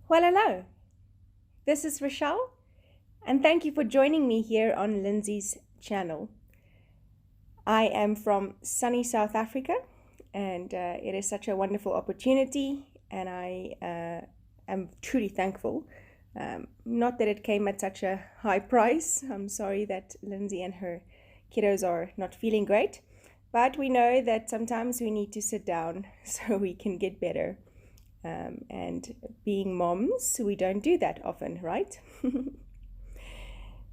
Well, hello. This is Rochelle, and thank you for joining me here on Lindsey's channel. I am from sunny South Africa, and it is such a wonderful opportunity, and I am truly thankful. Not that it came at such a high price. I'm sorry that Lindsey and her kiddos are not feeling great, but we know that sometimes we need to sit down so we can get better. And being moms, we don't do that often, right?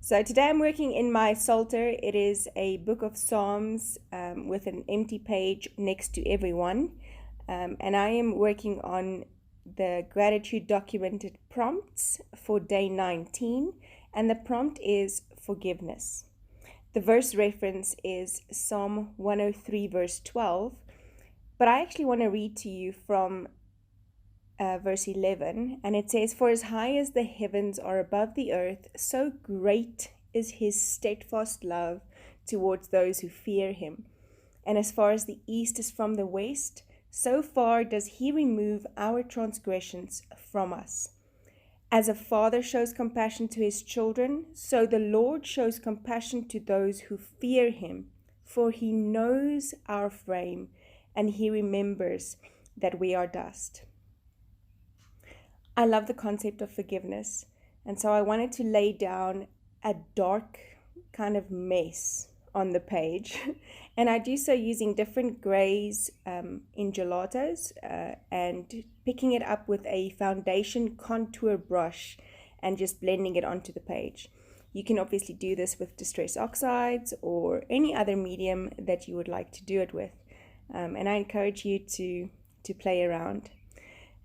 So today I'm working in my Psalter. It is a book of Psalms with an empty page next to every one. And I am working on the gratitude documented prompts for day 19. And the prompt is forgiveness. The verse reference is Psalm 103 verse 12. But I actually want to read to you from verse 11, and it says, "For as high as the heavens are above the earth, so great is his steadfast love towards those who fear him. And as far as the east is from the west, so far does he remove our transgressions from us. As a father shows compassion to his children, so the Lord shows compassion to those who fear him, for he knows our frame, and he remembers that we are dust." I love the concept of forgiveness, and so I wanted to lay down a dark kind of mess on the page, and I do so using different grays in gelatos and picking it up with a foundation contour brush and just blending it onto the page. You can obviously do this with distress oxides or any other medium that you would like to do it with, and I encourage you to play around.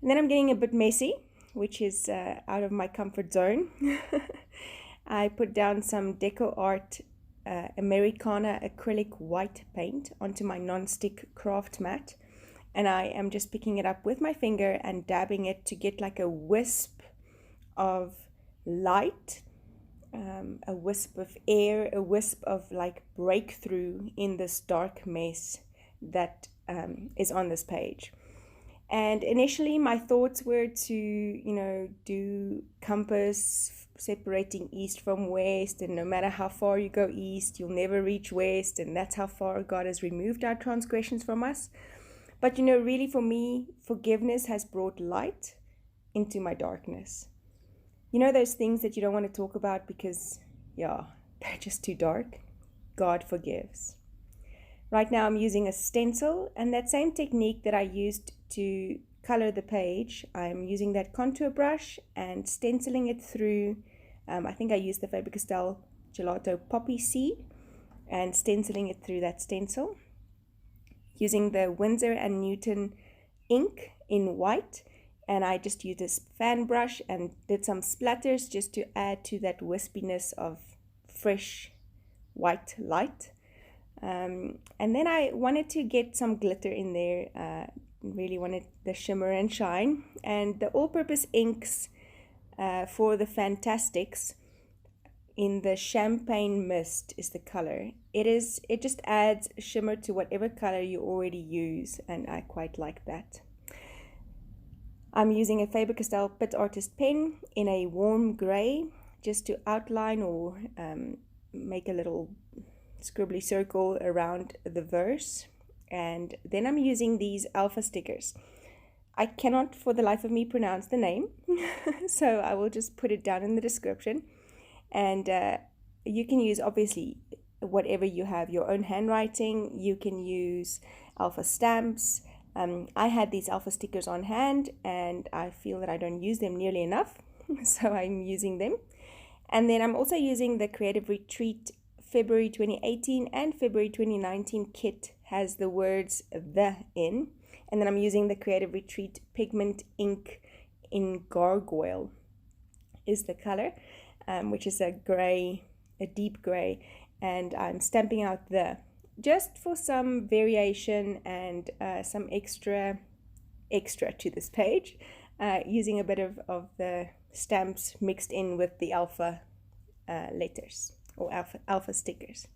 And then I'm getting a bit messy, which is out of my comfort zone. I put down some DecoArt Americana acrylic white paint onto my non-stick craft mat, and I am just picking it up with my finger and dabbing it to get like a wisp of light, a wisp of air, a wisp of like breakthrough in this dark mess that is on this page. And initially my thoughts were to, do compass separating east from west, and no matter how far you go east, you'll never reach west, and that's how far God has removed our transgressions from us. But really for me, forgiveness has brought light into my darkness. Those things that you don't want to talk about because, they're just too dark? God forgives. Right now I'm using a stencil, and that same technique that I used to color the page, I'm using that contour brush and stenciling it through, I think I used the Faber-Castell Gelato Poppy Seed, and stenciling it through that stencil. Using the Windsor&Newton Ink in white, and I just used this fan brush and did some splatters just to add to that wispiness of fresh white light. And then I wanted to get some glitter in there, really wanted the shimmer and shine. And the all-purpose inks for the Fantastix in the champagne mist is the color. It just adds shimmer to whatever color you already use, and I quite like that. I'm using a Faber-Castell Pitt Artist pen in a warm gray just to outline or make a little scribbly circle around the verse. And then I'm using these alpha stickers. I cannot for the life of me pronounce the name, so I will just put it down in the description. And you can use obviously whatever you have, your own handwriting. You can use alpha stamps. I had these alpha stickers on hand, and I feel that I don't use them nearly enough, so I'm using them. And then I'm also using the Creative Retreat February 2018 and February 2019 kit, has the words "the" in. And then I'm using the Creative Retreat Pigment ink in Gargoyle is the color, which is a deep gray. And I'm stamping out "the" just for some variation and some extra to this page, using a bit of the stamps mixed in with the alpha letters or alpha stickers.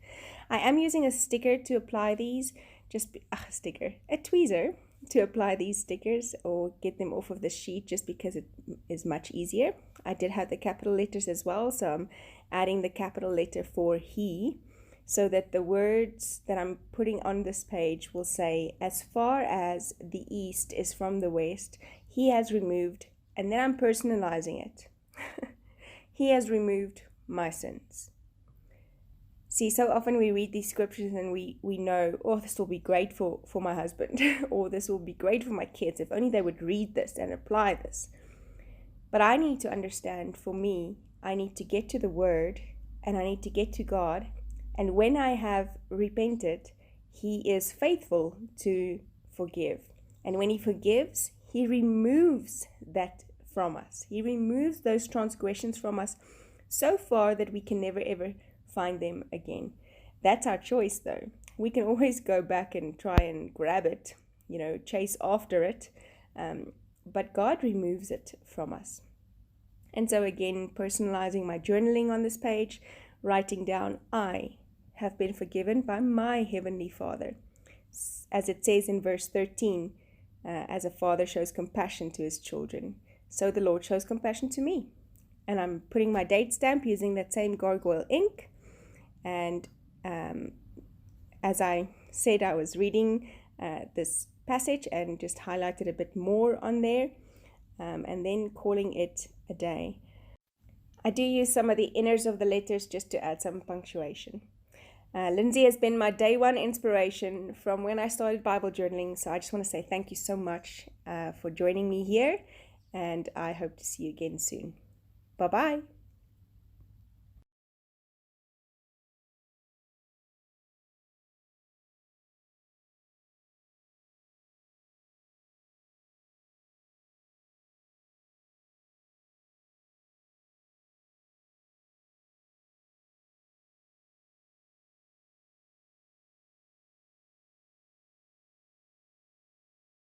I am using a sticker to apply these, a tweezer to apply these stickers or get them off of the sheet just because it is much easier. I did have the capital letters as well, so I'm adding the capital letter for he, so that the words that I'm putting on this page will say, as far as the east is from the west, he has removed, and then I'm personalizing it. He has removed my sins. See, so often we read these scriptures and we know, oh, this will be great for my husband, or this will be great for my kids, if only they would read this and apply this. But I need to understand, for me, I need to get to the Word, and I need to get to God, and when I have repented, He is faithful to forgive. And when He forgives, He removes that from us. He removes those transgressions from us so far that we can never ever find them again. That's our choice, though. We can always go back and try and grab it, chase after it, but God removes it from us. And so again, personalizing my journaling on this page, writing down, I have been forgiven by my Heavenly Father. As it says in verse 13, as a father shows compassion to his children, so the Lord shows compassion to me. And I'm putting my date stamp using that same Gargoyle ink. And as I said, I was reading this passage and just highlighted a bit more on there, and then calling it a day. I do use some of the inners of the letters just to add some punctuation. Lindsey has been my day one inspiration from when I started Bible journaling, so I just want to say thank you so much for joining me here, and I hope to see you again soon. Bye-bye.